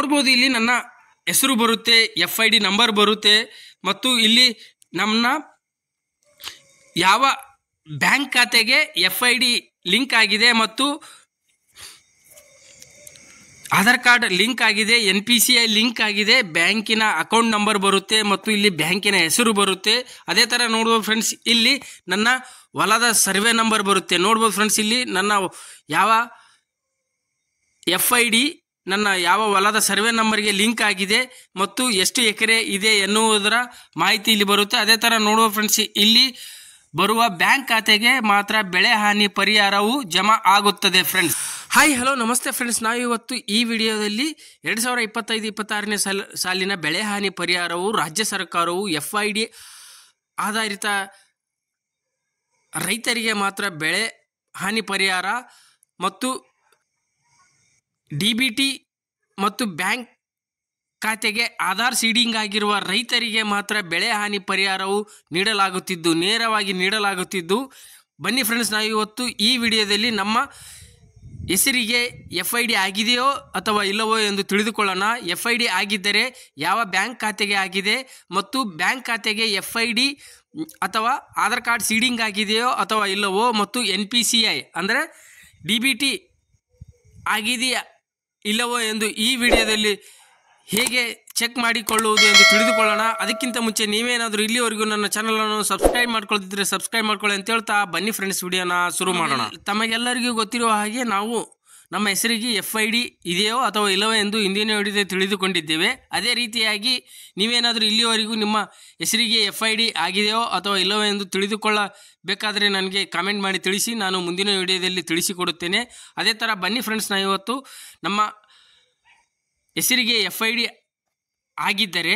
ನೋಡ್ಬೋದು ಇಲ್ಲಿ ನನ್ನ ಹೆಸರು ಬರುತ್ತೆ, FID ನಂಬರ್ ಬರುತ್ತೆ ಮತ್ತು ಇಲ್ಲಿ ನಮ್ಮ ಯಾವ ಬ್ಯಾಂಕ್ ಖಾತೆಗೆ FID ಲಿಂಕ್ ಆಗಿದೆ ಮತ್ತು ಆಧಾರ್ ಕಾರ್ಡ್ ಲಿಂಕ್ ಆಗಿದೆ, NPCI ಲಿಂಕ್ ಆಗಿದೆ, ಬ್ಯಾಂಕಿನ ಅಕೌಂಟ್ ನಂಬರ್ ಬರುತ್ತೆ ಮತ್ತು ಇಲ್ಲಿ ಬ್ಯಾಂಕಿನ ಹೆಸರು ಬರುತ್ತೆ. ಅದೇ ಥರ ನೋಡ್ಬೋದು ಫ್ರೆಂಡ್ಸ್, ಇಲ್ಲಿ ನನ್ನ ಹೊಲದ ಸರ್ವೆ ನಂಬರ್ ಬರುತ್ತೆ. ನೋಡ್ಬೋದು ಫ್ರೆಂಡ್ಸ್, ಇಲ್ಲಿ ನನ್ನ ಯಾವ FID ನನ್ನ ಯಾವ ಹೊಲದ ಸರ್ವೆ ನಂಬರ್ಗೆ ಲಿಂಕ್ ಆಗಿದೆ ಮತ್ತು ಎಷ್ಟು ಎಕರೆ ಇದೆ ಎನ್ನುವುದರ ಮಾಹಿತಿ ಇಲ್ಲಿ ಬರುತ್ತೆ. ಅದೇ ಥರ ನೋಡುವ ಫ್ರೆಂಡ್ಸ್, ಇಲ್ಲಿ ಬರುವ ಬ್ಯಾಂಕ್ ಖಾತೆಗೆ ಮಾತ್ರ ಬೆಳೆ ಹಾನಿ ಪರಿಹಾರವು ಜಮಾ ಆಗುತ್ತದೆ ಫ್ರೆಂಡ್ಸ್. ಹಾಯ್ ಹಲೋ ನಮಸ್ತೆ ಫ್ರೆಂಡ್ಸ್, ನಾವು ಇವತ್ತು ಈ ವಿಡಿಯೋದಲ್ಲಿ 2025-26ನೇ ಸಾಲಿನ ಬೆಳೆ ಹಾನಿ ಪರಿಹಾರವು ರಾಜ್ಯ ಸರ್ಕಾರವು FID ಆಧಾರಿತ ರೈತರಿಗೆ ಮಾತ್ರ ಬೆಳೆ ಹಾನಿ ಪರಿಹಾರ ಮತ್ತು DBT ಮತ್ತು ಬ್ಯಾಂಕ್ ಖಾತೆಗೆ ಆಧಾರ್ ಸೀಡಿಂಗ್ ಆಗಿರುವ ರೈತರಿಗೆ ಮಾತ್ರ ಬೆಳೆ ಹಾನಿ ಪರಿಹಾರವು ನೇರವಾಗಿ ನೀಡಲಾಗುತ್ತಿದ್ದು. ಬನ್ನಿ ಫ್ರೆಂಡ್ಸ್, ನಾವು ಇವತ್ತು ಈ ವಿಡಿಯೋದಲ್ಲಿ ನಮ್ಮ ಹೆಸರಿಗೆ FID ಆಗಿದೆಯೋ ಅಥವಾ ಇಲ್ಲವೋ ಎಂದು ತಿಳಿದುಕೊಳ್ಳೋಣ. FID ಆಗಿದ್ದರೆ ಯಾವ ಬ್ಯಾಂಕ್ ಖಾತೆಗೆ ಆಗಿದೆ ಮತ್ತು ಬ್ಯಾಂಕ್ ಖಾತೆಗೆ FID ಅಥವಾ ಆಧಾರ್ ಕಾರ್ಡ್ ಸೀಡಿಂಗ್ ಆಗಿದೆಯೋ ಅಥವಾ ಇಲ್ಲವೋ ಮತ್ತು NPCI ಅಂದರೆ DBT ಆಗಿದೆಯಾ ಇಲ್ಲವೋ ಎಂದು ಈ ವಿಡಿಯೋದಲ್ಲಿ ಹೇಗೆ ಚೆಕ್ ಮಾಡಿಕೊಳ್ಳುವುದು ಎಂದು ತಿಳಿದುಕೊಳ್ಳೋಣ. ಅದಕ್ಕಿಂತ ಮುಂಚೆ ನೀವೇನಾದರೂ ಇಲ್ಲಿವರೆಗೂ ನನ್ನ ಚಾನಲನ್ನು ಸಬ್ಸ್ಕ್ರೈಬ್ ಮಾಡ್ಕೊಳ್ತಿದ್ರೆ ಸಬ್ಸ್ಕ್ರೈಬ್ ಮಾಡ್ಕೊಳ್ಳಿ ಅಂತ ಹೇಳ್ತಾ ಬನ್ನಿ ಫ್ರೆಂಡ್ಸ್, ವಿಡಿಯೋನ ಶುರು ಮಾಡೋಣ. ತಮಗೆಲ್ಲರಿಗೂ ಗೊತ್ತಿರುವ ಹಾಗೆ ನಾವು ನಮ್ಮ ಹೆಸರಿಗೆ FID ಇದೆಯೋ ಅಥವಾ ಇಲ್ಲವೋ ಎಂದು ಹಿಂದಿನ ವಿಡಿಯೋದಲ್ಲಿ ತಿಳಿದುಕೊಂಡಿದ್ದೇವೆ. ಅದೇ ರೀತಿಯಾಗಿ ನೀವೇನಾದರೂ ಇಲ್ಲಿವರೆಗೂ ನಿಮ್ಮ ಹೆಸರಿಗೆ FID ಆಗಿದೆಯೋ ಅಥವಾ ಇಲ್ಲವೋ ಎಂದು ತಿಳಿದುಕೊಳ್ಳಬೇಕಾದರೆ ನನಗೆ ಕಾಮೆಂಟ್ ಮಾಡಿ ತಿಳಿಸಿ, ನಾನು ಮುಂದಿನ ವಿಡಿಯೋದಲ್ಲಿ ತಿಳಿಸಿಕೊಡುತ್ತೇನೆ. ಅದೇ ಥರ ಬನ್ನಿ ಫ್ರೆಂಡ್ಸ್, ನಾವು ಇವತ್ತು ನಮ್ಮ ಹೆಸರಿಗೆ FID ಆಗಿದ್ದರೆ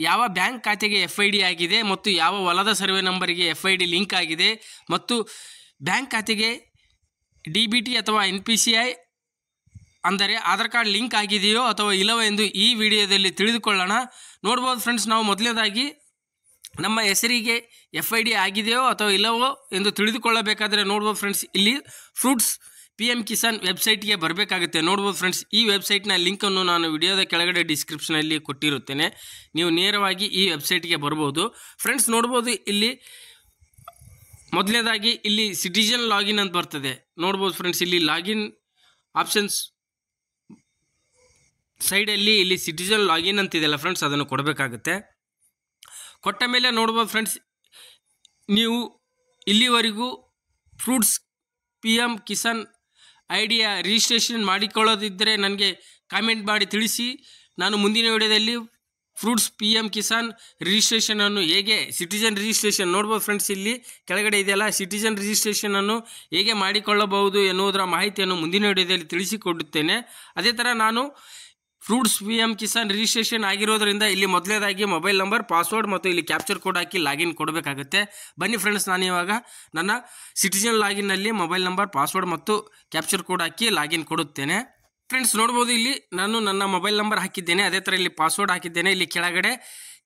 ಯಾವ ಬ್ಯಾಂಕ್ ಖಾತೆಗೆ FID ಆಗಿದೆ ಮತ್ತು ಯಾವ ಹೊಲದ ಸರ್ವೆ ನಂಬರ್ಗೆ FID ಲಿಂಕ್ ಆಗಿದೆ ಮತ್ತು ಬ್ಯಾಂಕ್ ಖಾತೆಗೆ DBT ಅಥವಾ NPCI ಅಂದರೆ ಆಧಾರ್ ಕಾರ್ಡ್ ಲಿಂಕ್ ಆಗಿದೆಯೋ ಅಥವಾ ಇಲ್ಲವೋ ಎಂದು ಈ ವಿಡಿಯೋದಲ್ಲಿ ತಿಳಿದುಕೊಳ್ಳೋಣ. ನೋಡ್ಬೋದು ಫ್ರೆಂಡ್ಸ್, ನಾವು ಮೊದಲನೇದಾಗಿ ನಮ್ಮ ಹೆಸರಿಗೆ FID ಆಗಿದೆಯೋ ಅಥವಾ ಇಲ್ಲವೋ ಎಂದು ತಿಳಿದುಕೊಳ್ಳಬೇಕಾದ್ರೆ ನೋಡ್ಬೋದು ಫ್ರೆಂಡ್ಸ್, ಇಲ್ಲಿ ಫ್ರೂಟ್ಸ್ PM ಕಿಸಾನ್ ವೆಬ್ಸೈಟ್ಗೆ ಬರಬೇಕಾಗುತ್ತೆ. ನೋಡ್ಬೋದು ಫ್ರೆಂಡ್ಸ್, ಈ ವೆಬ್ಸೈಟ್ನ ಲಿಂಕನ್ನು ನಾನು ವಿಡಿಯೋದ ಕೆಳಗಡೆ ಡಿಸ್ಕ್ರಿಪ್ಷನಲ್ಲಿ ಕೊಟ್ಟಿರುತ್ತೇನೆ. ನೀವು ನೇರವಾಗಿ ಈ ವೆಬ್ಸೈಟ್ಗೆ ಬರ್ಬೋದು ಫ್ರೆಂಡ್ಸ್. ನೋಡ್ಬೋದು ಇಲ್ಲಿ ಮೊದಲನೇದಾಗಿ ಇಲ್ಲಿ ಸಿಟಿಜನ್ ಲಾಗಿನ್ ಅಂತ ಬರ್ತದೆ. ನೋಡ್ಬೋದು ಫ್ರೆಂಡ್ಸ್, ಇಲ್ಲಿ ಲಾಗಿನ್ ಆಪ್ಷನ್ಸ್ ಸೈಡಲ್ಲಿ ಇಲ್ಲಿ ಸಿಟಿಜನ್ ಲಾಗಿನ್ ಅಂತಿದೆಯಲ್ಲ ಫ್ರೆಂಡ್ಸ್, ಅದನ್ನು ಕೊಡಬೇಕಾಗುತ್ತೆ. ಕೊಟ್ಟ ಮೇಲೆ ನೋಡ್ಬೋದು ಫ್ರೆಂಡ್ಸ್, ನೀವು ಇಲ್ಲಿವರೆಗೂ ಫ್ರೂಟ್ಸ್ PM ಕಿಸಾನ್ ಐಡಿಯ ರಿಜಿಸ್ಟ್ರೇಷನ್ ಮಾಡಿಕೊಳ್ಳೋದಿದ್ದರೆ ನನಗೆ ಕಾಮೆಂಟ್ ಮಾಡಿ ತಿಳಿಸಿ. ನಾನು ಮುಂದಿನ ವಿಡಿಯೋದಲ್ಲಿ ಫ್ರೂಟ್ಸ್ PM ಕಿಸಾನ್ ರಿಜಿಸ್ಟ್ರೇಷನನ್ನು ಹೇಗೆ ಸಿಟಿಜನ್ ರಿಜಿಸ್ಟ್ರೇಷನ್ ನೋಡ್ಬೋದು ಫ್ರೆಂಡ್ಸ್, ಇಲ್ಲಿ ಕೆಳಗಡೆ ಇದೆಯಲ್ಲ ಸಿಟಿಜನ್ ರಿಜಿಸ್ಟ್ರೇಷನನ್ನು ಹೇಗೆ ಮಾಡಿಕೊಳ್ಳಬಹುದು ಎನ್ನುವುದರ ಮಾಹಿತಿಯನ್ನು ಮುಂದಿನ ವಿಡಿಯೋದಲ್ಲಿ ತಿಳಿಸಿಕೊಡುತ್ತೇನೆ. ಅದೇ ಥರ ನಾನು ಫ್ರೂಟ್ಸ್ PM ಕಿಸಾನ್ ರಿಜಿಸ್ಟ್ರೇಷನ್ ಆಗಿರೋದ್ರಿಂದ ಇಲ್ಲಿ ಮೊದಲನೇದಾಗಿ ಮೊಬೈಲ್ ನಂಬರ್, ಪಾಸ್ವರ್ಡ್ ಮತ್ತು ಇಲ್ಲಿ ಕ್ಯಾಪ್ಚರ್ ಕೋಡ್ ಹಾಕಿ ಲಾಗಿನ್ ಕೊಡಬೇಕಾಗುತ್ತೆ. ಬನ್ನಿ ಫ್ರೆಂಡ್ಸ್, ನಾನು ಇವಾಗ ನನ್ನ ಸಿಟಿಜನ್ ಲಾಗಿನ್ನಲ್ಲಿ ಮೊಬೈಲ್ ನಂಬರ್, ಪಾಸ್ವರ್ಡ್ ಮತ್ತು ಕ್ಯಾಪ್ಚರ್ ಕೋಡ್ ಹಾಕಿ ಲಾಗಿನ್ ಕೊಡುತ್ತೇನೆ. ಫ್ರೆಂಡ್ಸ್ ನೋಡ್ಬೋದು, ಇಲ್ಲಿ ನಾನು ನನ್ನ ಮೊಬೈಲ್ ನಂಬರ್ ಹಾಕಿದ್ದೇನೆ, ಅದೇ ಥರ ಇಲ್ಲಿ ಪಾಸ್ವರ್ಡ್ ಹಾಕಿದ್ದೇನೆ, ಇಲ್ಲಿ ಕೆಳಗಡೆ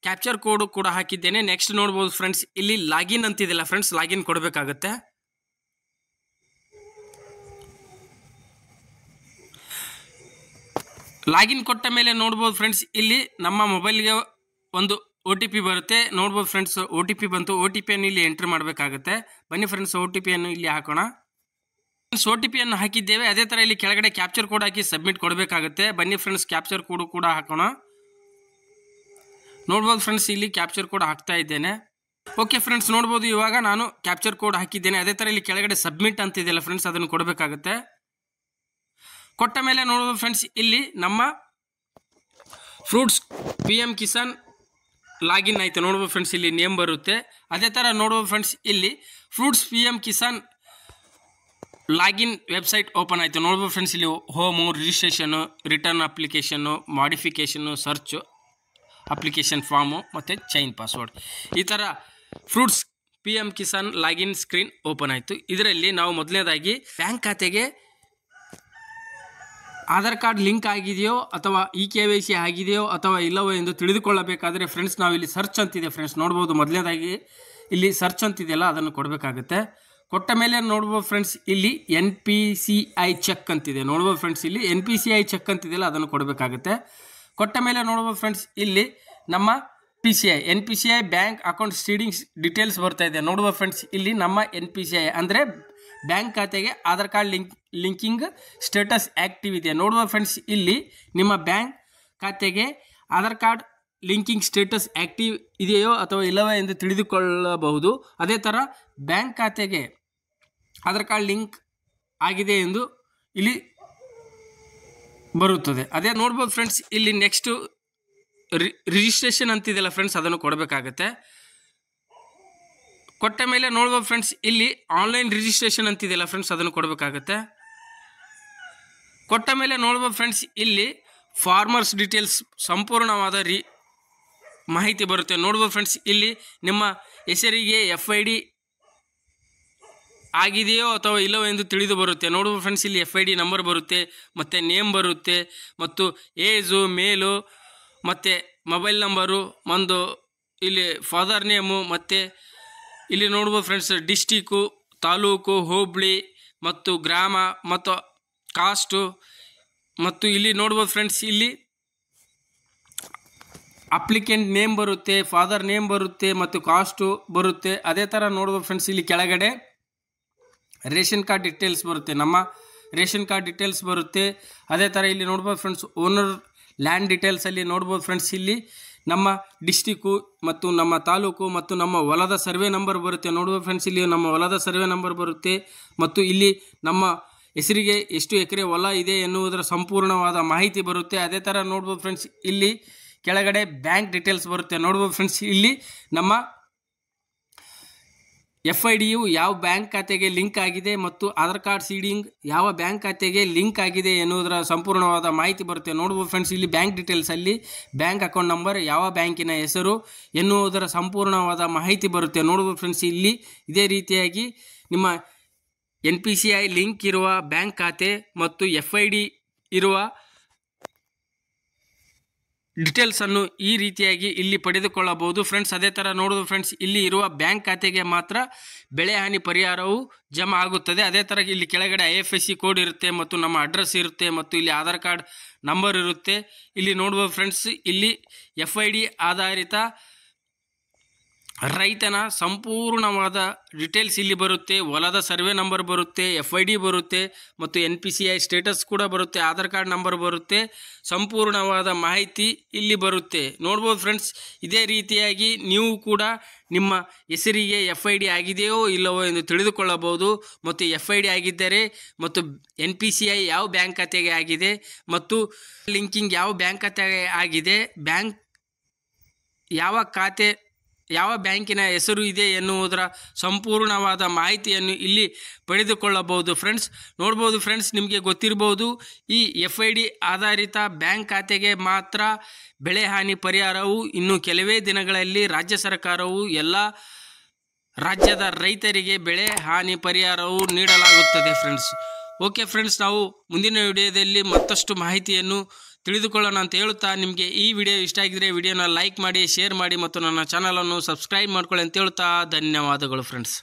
ಕ್ಯಾಪ್ಚರ್ ಕೋಡ್ ಕೂಡ ಹಾಕಿದ್ದೇನೆ. ನೆಕ್ಸ್ಟ್ ನೋಡ್ಬೋದು ಫ್ರೆಂಡ್ಸ್, ಇಲ್ಲಿ ಲಾಗಿನ್ ಅಂತಿದೆಯಲ್ಲ ಫ್ರೆಂಡ್ಸ್, ಲಾಗಿನ್ ಕೊಡಬೇಕಾಗುತ್ತೆ. ಲಾಗಿನ್ ಕೊಟ್ಟ ಮೇಲೆ ನೋಡ್ಬೋದು ಫ್ರೆಂಡ್ಸ್, ಇಲ್ಲಿ ನಮ್ಮ ಮೊಬೈಲ್ಗೆ ಒಂದು OTP ಬರುತ್ತೆ. ನೋಡ್ಬೋದು ಫ್ರೆಂಡ್ಸ್, OTP ಬಂತು. OTPಯನ್ನು ಇಲ್ಲಿ ಎಂಟ್ರ್ ಮಾಡಬೇಕಾಗುತ್ತೆ. ಬನ್ನಿ ಫ್ರೆಂಡ್ಸ್, OTPಯನ್ನು ಇಲ್ಲಿ ಹಾಕೋಣ. OTPಯನ್ನು ಹಾಕಿದ್ದೇವೆ. ಅದೇ ಥರ ಇಲ್ಲಿ ಕೆಳಗಡೆ ಕ್ಯಾಪ್ಚರ್ ಕೋಡ್ ಹಾಕಿ ಸಬ್ಮಿಟ್ ಕೊಡಬೇಕಾಗುತ್ತೆ. ಬನ್ನಿ ಫ್ರೆಂಡ್ಸ್, ಕ್ಯಾಪ್ಚರ್ ಕೋಡ್ ಕೂಡ ಹಾಕೋಣ. ನೋಡ್ಬೋದು ಫ್ರೆಂಡ್ಸ್, ಇಲ್ಲಿ ಕ್ಯಾಪ್ಚರ್ ಕೋಡ್ ಹಾಕ್ತಾ ಇದ್ದೇನೆ. ಓಕೆ ಫ್ರೆಂಡ್ಸ್, ನೋಡ್ಬೋದು ಇವಾಗ ನಾನು ಕ್ಯಾಪ್ಚರ್ ಕೋಡ್ ಹಾಕಿದ್ದೇನೆ. ಅದೇ ಥರ ಇಲ್ಲಿ ಕೆಳಗಡೆ ಸಬ್ಮಿಟ್ ಅಂತಿದೆಯಲ್ಲ ಫ್ರೆಂಡ್ಸ್, ಅದನ್ನು ಕೊಡಬೇಕಾಗುತ್ತೆ. ಕೊಟ್ಟ ಮೇಲೆ ನೋಡ್ಬೋದು ಫ್ರೆಂಡ್ಸ್, ಇಲ್ಲಿ ನಮ್ಮ ಫ್ರೂಟ್ಸ್ PM ಕಿಸಾನ್ ಲಾಗಿನ್ ಆಯಿತು. ನೋಡ್ಬೋದು ಫ್ರೆಂಡ್ಸ್, ಇಲ್ಲಿ ನೇಮ್ ಬರುತ್ತೆ. ಅದೇ ಥರ ನೋಡ್ಬೋದು ಫ್ರೆಂಡ್ಸ್, ಇಲ್ಲಿ fruits PM Kisan login website open ಆಯಿತು. ನೋಡ್ಬೋದು ಫ್ರೆಂಡ್ಸ್, ಇಲ್ಲಿ home, registration, return application, modification, search, application form ಮತ್ತು ಚೈನ್ ಪಾಸ್ವರ್ಡ್, ಈ ಥರ fruits PM Kisan login screen open ಆಯಿತು. ಇದರಲ್ಲಿ ನಾವು ಮೊದಲನೇದಾಗಿ ಬ್ಯಾಂಕ್ ಖಾತೆಗೆ ಆಧಾರ್ ಕಾರ್ಡ್ ಲಿಂಕ್ ಆಗಿದೆಯೋ ಅಥವಾ KYC ಆಗಿದೆಯೋ ಅಥವಾ ಇಲ್ಲವೋ ಎಂದು ತಿಳಿದುಕೊಳ್ಳಬೇಕಾದ್ರೆ ಫ್ರೆಂಡ್ಸ್, ನಾವು ಇಲ್ಲಿ ಸರ್ಚ್ ಅಂತಿದೆ ಫ್ರೆಂಡ್ಸ್. ನೋಡ್ಬೋದು ಮೊದಲನೇದಾಗಿ ಇಲ್ಲಿ ಸರ್ಚ್ ಅಂತಿದೆಯಲ್ಲ, ಅದನ್ನು ಕೊಡಬೇಕಾಗುತ್ತೆ. ಕೊಟ್ಟ ಮೇಲೆ ನೋಡ್ಬೋದು ಫ್ರೆಂಡ್ಸ್, ಇಲ್ಲಿ NPCI ಚೆಕ್ ಅಂತಿದೆ. ನೋಡ್ಬೋದು ಫ್ರೆಂಡ್ಸ್, ಇಲ್ಲಿ NPCI ಚೆಕ್ ಅಂತಿದೆಯಲ್ಲ, ಅದನ್ನು ಕೊಡಬೇಕಾಗುತ್ತೆ. ಕೊಟ್ಟ ಮೇಲೆ ನೋಡ್ಬೋದು ಫ್ರೆಂಡ್ಸ್, ಇಲ್ಲಿ ನಮ್ಮ PCI NPCI bank account seedings details ಬರ್ತಾ ಇದೆ. ನೋಡ್ಬೋದು ಫ್ರೆಂಡ್ಸ್, ಇಲ್ಲಿ ನಮ್ಮ NPCI ಅಂದರೆ ಬ್ಯಾಂಕ್ ಖಾತೆಗೆ Aadhaar card linking status active ಇದೆ. ನೋಡ್ಬೋದು ಫ್ರೆಂಡ್ಸ್, ಇಲ್ಲಿ ನಿಮ್ಮ ಬ್ಯಾಂಕ್ ಖಾತೆಗೆ Aadhaar card linking status active ಇದೆಯೋ ಅಥವಾ ಇಲ್ಲವೋ ಎಂದು ತಿಳಿದುಕೊಳ್ಳಬಹುದು. ಅದೇ ಥರ ಬ್ಯಾಂಕ್ ಖಾತೆಗೆ ಆಧಾರ್ ಕಾರ್ಡ್ ಲಿಂಕ್ ಆಗಿದೆ ಎಂದು ಇಲ್ಲಿ ಬರುತ್ತದೆ. ಅದೇ ನೋಡ್ಬೋದು ಫ್ರೆಂಡ್ಸ್, ಇಲ್ಲಿ ನೆಕ್ಸ್ಟು ರಿಜಿಸ್ಟ್ರೇಷನ್ ಅಂತಿದೆಯಲ್ಲ ಫ್ರೆಂಡ್ಸ್, ಅದನ್ನು ಕೊಡಬೇಕಾಗತ್ತೆ. ಕೊಟ್ಟ ಮೇಲೆ ನೋಡ್ಬೋದು ಫ್ರೆಂಡ್ಸ್, ಇಲ್ಲಿ ಆನ್ಲೈನ್ ರಿಜಿಸ್ಟ್ರೇಷನ್ ಅಂತಿದೆಯಲ್ಲ ಫ್ರೆಂಡ್ಸ್, ಅದನ್ನು ಕೊಡಬೇಕಾಗತ್ತೆ. ಕೊಟ್ಟ ಮೇಲೆ ನೋಡ್ಬೋದು ಫ್ರೆಂಡ್ಸ್, ಇಲ್ಲಿ ಫಾರ್ಮರ್ಸ್ ಡೀಟೇಲ್ಸ್ ಸಂಪೂರ್ಣವಾದ ಮಾಹಿತಿ ಬರುತ್ತೆ. ನೋಡ್ಬೋದು ಫ್ರೆಂಡ್ಸ್, ಇಲ್ಲಿ ನಿಮ್ಮ ಹೆಸರಿಗೆ FID ಆಗಿದೆಯೋ ಅಥವಾ ಇಲ್ಲವೋ ಎಂದು ತಿಳಿದು ಬರುತ್ತೆ. ನೋಡ್ಬೋದು ಫ್ರೆಂಡ್ಸ್, ಇಲ್ಲಿ FID ನಂಬರ್ ಬರುತ್ತೆ, ಮತ್ತು ನೇಮ್ ಬರುತ್ತೆ, ಮತ್ತು ಏಜು, ಮೇಲು, ಮತ್ತು ಮೊಬೈಲ್ ನಂಬರು, ಒಂದು ಇಲ್ಲಿ ಫಾದರ್ ನೇಮು, ಮತ್ತು ಇಲ್ಲಿ ನೋಡ್ಬೋದು ಫ್ರೆಂಡ್ಸ್ ಡಿಸ್ಟಿಕ್ಕು, ತಾಲೂಕು, ಹೋಬಳಿ ಮತ್ತು ಗ್ರಾಮ ಮತ್ತು ಕಾಸ್ಟು, ಮತ್ತು ಇಲ್ಲಿ ನೋಡ್ಬೋದು ಫ್ರೆಂಡ್ಸ್, ಇಲ್ಲಿ ಅಪ್ಲಿಕೆಂಟ್ ನೇಮ್ ಬರುತ್ತೆ, ಫಾದರ್ ನೇಮ್ ಬರುತ್ತೆ ಮತ್ತು ಕಾಸ್ಟು ಬರುತ್ತೆ. ಅದೇ ಥರ ನೋಡ್ಬೋದು ಫ್ರೆಂಡ್ಸ್, ಇಲ್ಲಿ ಕೆಳಗಡೆ ರೇಷನ್ ಕಾರ್ಡ್ ಡೀಟೇಲ್ಸ್ ಬರುತ್ತೆ, ನಮ್ಮ ರೇಷನ್ ಕಾರ್ಡ್ ಡೀಟೇಲ್ಸ್ ಬರುತ್ತೆ. ಅದೇ ಥರ ಇಲ್ಲಿ ನೋಡ್ಬೋದು ಫ್ರೆಂಡ್ಸ್ ಓನರ್ ಲ್ಯಾಂಡ್ ಡೀಟೇಲ್ಸಲ್ಲಿ ನೋಡ್ಬೋದು ಫ್ರೆಂಡ್ಸ್, ಇಲ್ಲಿ ನಮ್ಮ ಡಿಸ್ಟಿಕ್ಕು ಮತ್ತು ನಮ್ಮ ತಾಲೂಕು ಮತ್ತು ನಮ್ಮ ಹೊಲದ ಸರ್ವೆ ನಂಬರ್ ಬರುತ್ತೆ. ನೋಡ್ಬೋದು ಫ್ರೆಂಡ್ಸ್, ಇಲ್ಲಿ ನಮ್ಮ ಹೊಲದ ಸರ್ವೆ ನಂಬರ್ ಬರುತ್ತೆ, ಮತ್ತು ಇಲ್ಲಿ ನಮ್ಮ ಹೆಸರಿಗೆ ಎಷ್ಟು ಎಕರೆ ಹೊಲ ಇದೆ ಎನ್ನುವುದರ ಸಂಪೂರ್ಣವಾದ ಮಾಹಿತಿ ಬರುತ್ತೆ. ಅದೇ ಥರ ನೋಡ್ಬೋದು ಫ್ರೆಂಡ್ಸ್, ಇಲ್ಲಿ ಕೆಳಗಡೆ ಬ್ಯಾಂಕ್ ಡೀಟೇಲ್ಸ್ ಬರುತ್ತೆ. ನೋಡ್ಬೋದು ಫ್ರೆಂಡ್ಸ್, ಇಲ್ಲಿ ನಮ್ಮ FIDಯು ಯಾವ ಬ್ಯಾಂಕ್ ಖಾತೆಗೆ ಲಿಂಕ್ ಆಗಿದೆ ಮತ್ತು ಆಧಾರ್ ಕಾರ್ಡ್ ಸೀಡಿಂಗ್ ಯಾವ ಬ್ಯಾಂಕ್ ಖಾತೆಗೆ ಲಿಂಕ್ ಆಗಿದೆ ಎನ್ನುವುದರ ಸಂಪೂರ್ಣವಾದ ಮಾಹಿತಿ ಬರುತ್ತೆ. ನೋಡ್ಬೋದು ಫ್ರೆಂಡ್ಸ್, ಇಲ್ಲಿ ಬ್ಯಾಂಕ್ ಡೀಟೇಲ್ಸಲ್ಲಿ ಬ್ಯಾಂಕ್ ಅಕೌಂಟ್ ನಂಬರ್, ಯಾವ ಬ್ಯಾಂಕಿನ ಹೆಸರು ಎನ್ನುವುದರ ಸಂಪೂರ್ಣವಾದ ಮಾಹಿತಿ ಬರುತ್ತೆ. ನೋಡ್ಬೋದು ಫ್ರೆಂಡ್ಸ್, ಇಲ್ಲಿ ಇದೇ ರೀತಿಯಾಗಿ ನಿಮ್ಮ NPCI ಲಿಂಕ್ ಇರುವ ಬ್ಯಾಂಕ್ ಖಾತೆ ಮತ್ತು FID ಇರುವ ಡೀಟೇಲ್ಸನ್ನು ಈ ರೀತಿಯಾಗಿ ಇಲ್ಲಿ ಪಡೆದುಕೊಳ್ಳಬಹುದು ಫ್ರೆಂಡ್ಸ್. ಅದೇ ಥರ ನೋಡೋದು ಫ್ರೆಂಡ್ಸ್, ಇಲ್ಲಿ ಇರುವ ಬ್ಯಾಂಕ್ ಖಾತೆಗೆ ಮಾತ್ರ ಬೆಳೆ ಹಾನಿ ಪರಿಹಾರವು ಜಮಾ ಆಗುತ್ತದೆ. ಅದೇ ಥರ ಇಲ್ಲಿ ಕೆಳಗಡೆ IFSC ಕೋಡ್ ಇರುತ್ತೆ ಮತ್ತು ನಮ್ಮ ಅಡ್ರೆಸ್ ಇರುತ್ತೆ ಮತ್ತು ಇಲ್ಲಿ ಆಧಾರ್ ಕಾರ್ಡ್ ನಂಬರ್ ಇರುತ್ತೆ. ಇಲ್ಲಿ ನೋಡ್ಬೋದು ಫ್ರೆಂಡ್ಸ್, ಇಲ್ಲಿ FID ಆಧಾರಿತ ರೈತನ ಸಂಪೂರ್ಣವಾದ ಡೀಟೇಲ್ಸ್ ಇಲ್ಲಿ ಬರುತ್ತೆ. ಹೊಲದ ಸರ್ವೆ ನಂಬರ್ ಬರುತ್ತೆ, FID ಬರುತ್ತೆ ಮತ್ತು NPCI ಸ್ಟೇಟಸ್ ಕೂಡ ಬರುತ್ತೆ, ಆಧಾರ್ ಕಾರ್ಡ್ ನಂಬರ್ ಬರುತ್ತೆ, ಸಂಪೂರ್ಣವಾದ ಮಾಹಿತಿ ಇಲ್ಲಿ ಬರುತ್ತೆ. ನೋಡ್ಬೋದು ಫ್ರೆಂಡ್ಸ್, ಇದೇ ರೀತಿಯಾಗಿ ನೀವು ಕೂಡ ನಿಮ್ಮ ಹೆಸರಿಗೆ FID ಆಗಿದೆಯೋ ಇಲ್ಲವೋ ಎಂದು ತಿಳಿದುಕೊಳ್ಳಬಹುದು. ಮತ್ತು FID ಆಗಿದ್ದರೆ ಮತ್ತು NPCI ಯಾವ ಬ್ಯಾಂಕ್ ಖಾತೆಗೆ ಆಗಿದೆ ಮತ್ತು ಲಿಂಕಿಂಗ್ ಯಾವ ಬ್ಯಾಂಕ್ ಖಾತೆಗೆ ಆಗಿದೆ, ಬ್ಯಾಂಕ್ ಯಾವ ಬ್ಯಾಂಕಿನ ಹೆಸರು ಇದೆ ಎನ್ನುವುದರ ಸಂಪೂರ್ಣವಾದ ಮಾಹಿತಿಯನ್ನು ಇಲ್ಲಿ ಪಡೆದುಕೊಳ್ಳಬಹುದು ಫ್ರೆಂಡ್ಸ್. ನೋಡ್ಬೋದು ಫ್ರೆಂಡ್ಸ್, ನಿಮಗೆ ಗೊತ್ತಿರಬಹುದು, ಈ FID ಆಧಾರಿತ ಬ್ಯಾಂಕ್ ಖಾತೆಗೆ ಮಾತ್ರ ಬೆಳೆ ಹಾನಿ ಪರಿಹಾರವು ಇನ್ನು ಕೆಲವೇ ದಿನಗಳಲ್ಲಿ ರಾಜ್ಯ ಸರ್ಕಾರವು ಎಲ್ಲ ರಾಜ್ಯದ ರೈತರಿಗೆ ಬೆಳೆ ಹಾನಿ ಪರಿಹಾರವು ನೀಡಲಾಗುತ್ತದೆ ಫ್ರೆಂಡ್ಸ್. ಓಕೆ ಫ್ರೆಂಡ್ಸ್, ನಾವು ಮುಂದಿನ ವಿಡಿಯೋದಲ್ಲಿ ಮತ್ತಷ್ಟು ಮಾಹಿತಿಯನ್ನು ತಿಳಿದುಕೊಳ್ಳೋಣ ಅಂತ ಹೇಳುತ್ತಾ, ನಿಮಗೆ ಈ ವಿಡಿಯೋ ಇಷ್ಟ ಆಗಿದ್ರೆ ವಿಡಿಯೋನ ಲೈಕ್ ಮಾಡಿ, ಶೇರ್ ಮಾಡಿ ಮತ್ತು ನನ್ನ ಚಾನಲನ್ನು ಸಬ್ಸ್ಕ್ರೈಬ್ ಮಾಡ್ಕೊಳ್ಳಿ ಅಂತ ಹೇಳುತ್ತಾ ಧನ್ಯವಾದಗಳು ಫ್ರೆಂಡ್ಸ್.